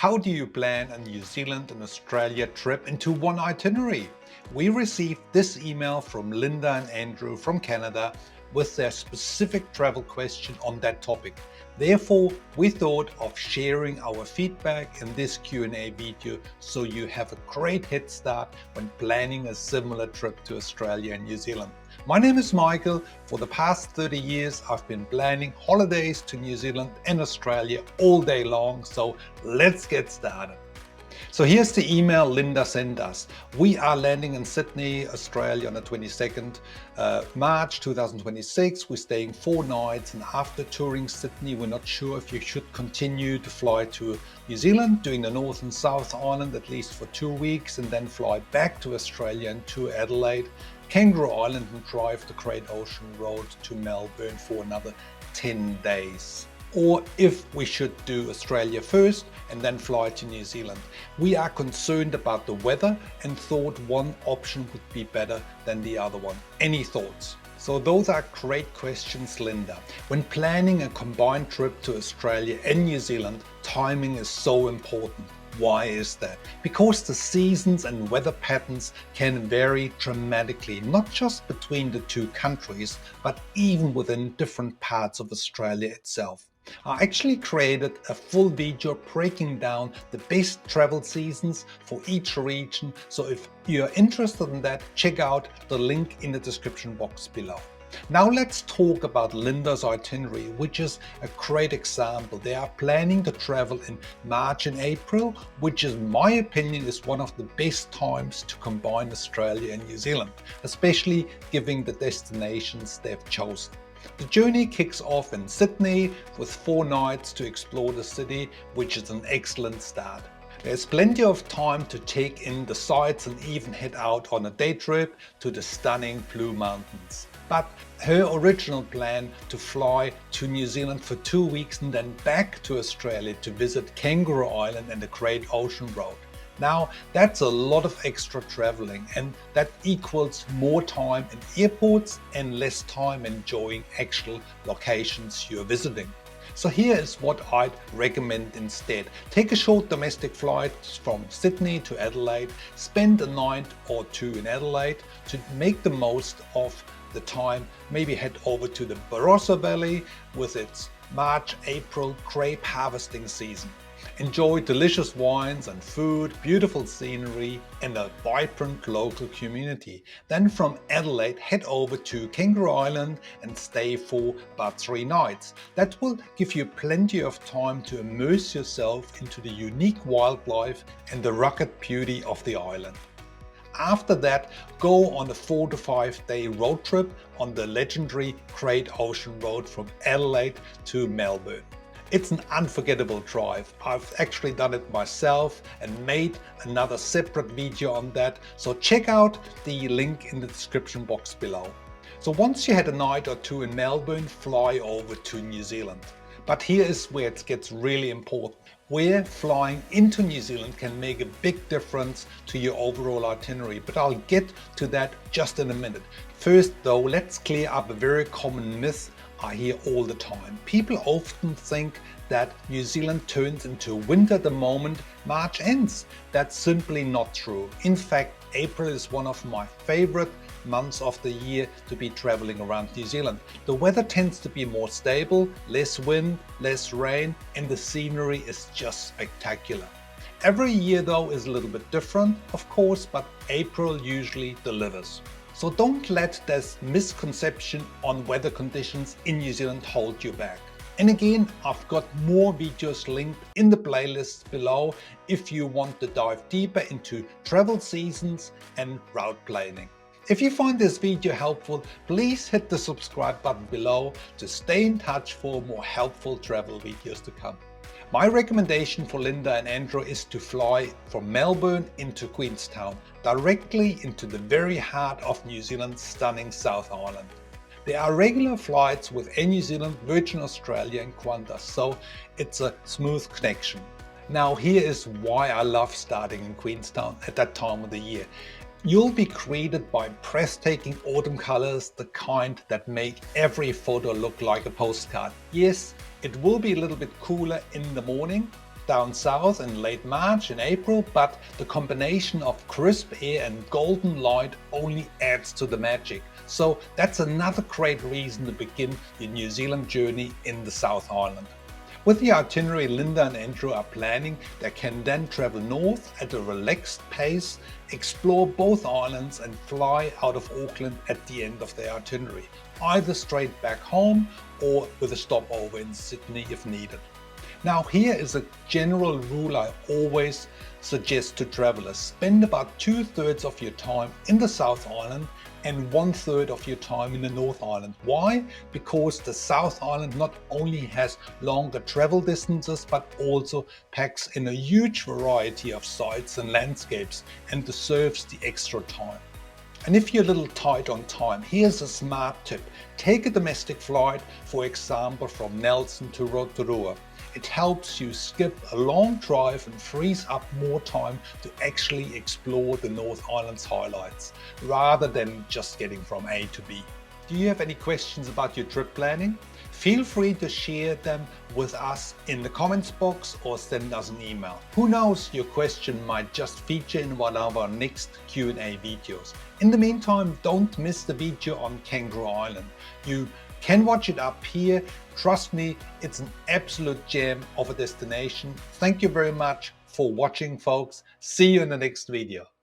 How do you plan a New Zealand and Australia trip into one itinerary? We received this email from Linda and Andrew from Canada with their specific travel question on that topic. Therefore, we thought of sharing our feedback in this Q&A video so you have a great head start when planning a similar trip to Australia and New Zealand. My name is Michael. For the past 30 years, I've been planning holidays to New Zealand and Australia all day long, so let's get started. So here's the email Linda sent us. We are landing in Sydney, Australia on the 22nd March 2026. We're staying 4 nights, and after touring Sydney, we're not sure if you should continue to fly to New Zealand, doing the North and South Island at least for 2 weeks, and then fly back to Australia and to Adelaide, Kangaroo Island, and drive the Great Ocean Road to Melbourne for another 10 days. Or if we should do Australia first and then fly to New Zealand. We are concerned about the weather and thought one option would be better than the other one. Any thoughts? So those are great questions, Linda. When planning a combined trip to Australia and New Zealand, timing is so important. Why is that? Because the seasons and weather patterns can vary dramatically, not just between the two countries, but even within different parts of Australia itself. I actually created a full video breaking down the best travel seasons for each region, so if you're interested in that, check out the link in the description box below. Now let's talk about Linda's itinerary, which is a great example. They are planning to travel in March and April, which in my opinion is one of the best times to combine Australia and New Zealand, especially given the destinations they've chosen. The journey kicks off in Sydney with 4 nights to explore the city, which is an excellent start. There's plenty of time to take in the sights and even head out on a day trip to the stunning Blue Mountains. But her original plan to fly to New Zealand for 2 weeks and then back to Australia to visit Kangaroo Island and the Great Ocean Road. Now that's a lot of extra traveling, and that equals more time in airports and less time enjoying actual locations you're visiting. So here is what I'd recommend instead. Take a short domestic flight from Sydney to Adelaide, spend a night or 2 in Adelaide to make the most of the time. Maybe head over to the Barossa Valley with its March-April grape harvesting season. Enjoy delicious wines and food, beautiful scenery, and a vibrant local community. Then from Adelaide, head over to Kangaroo Island and stay for about 3 nights. That will give you plenty of time to immerse yourself into the unique wildlife and the rugged beauty of the island. After that, go on a 4 to 5 day road trip on the legendary Great Ocean Road from Adelaide to Melbourne. It's an unforgettable drive. I've actually done it myself and made another separate video on that, so check out the link in the description box below. So once you had a night or 2 in Melbourne, fly over to New Zealand. But here is where it gets really important. Where flying into New Zealand can make a big difference to your overall itinerary, but I'll get to that just in a minute. First though, let's clear up a very common myth I hear all the time. People often think that New Zealand turns into winter the moment March ends. That's simply not true. In fact, April is one of my favorite months of the year to be traveling around New Zealand. The weather tends to be more stable, less wind, less rain, and the scenery is just spectacular. Every year though is a little bit different, of course, but April usually delivers. So don't let this misconception on weather conditions in New Zealand hold you back. And again, I've got more videos linked in the playlist below if you want to dive deeper into travel seasons and route planning. If you find this video helpful, please hit the subscribe button below to stay in touch for more helpful travel videos to come. My recommendation for Linda and Andrew is to fly from Melbourne into Queenstown, directly into the very heart of New Zealand's stunning South Island. There are regular flights with Air New Zealand, Virgin Australia and Qantas, so it's a smooth connection. Now here is why I love starting in Queenstown at that time of the year. You'll be greeted by breathtaking autumn colors, the kind that make every photo look like a postcard. Yes, it will be a little bit cooler in the morning, down south in late March and April, but the combination of crisp air and golden light only adds to the magic. So that's another great reason to begin your New Zealand journey in the South Island. With the itinerary Linda and Andrew are planning, they can then travel north at a relaxed pace, explore both islands and fly out of Auckland at the end of their itinerary, either straight back home or with a stopover in Sydney if needed. Now here is a general rule I always suggest to travelers. Spend about 2/3 of your time in the South Island and 1/3 of your time in the North Island. Why? Because the South Island not only has longer travel distances but also packs in a huge variety of sights and landscapes and deserves the extra time. And if you're a little tight on time, here's a smart tip. Take a domestic flight, for example from Nelson to Rotorua. It helps you skip a long drive and frees up more time to actually explore the North Island's highlights, rather than just getting from A to B. Do you have any questions about your trip planning? Feel free to share them with us in the comments box or send us an email. Who knows, your question might just feature in one of our next Q&A videos. In the meantime, don't miss the video on Kangaroo Island. You can watch it up here. Trust me, it's an absolute gem of a destination. Thank you very much for watching, folks. See you in the next video.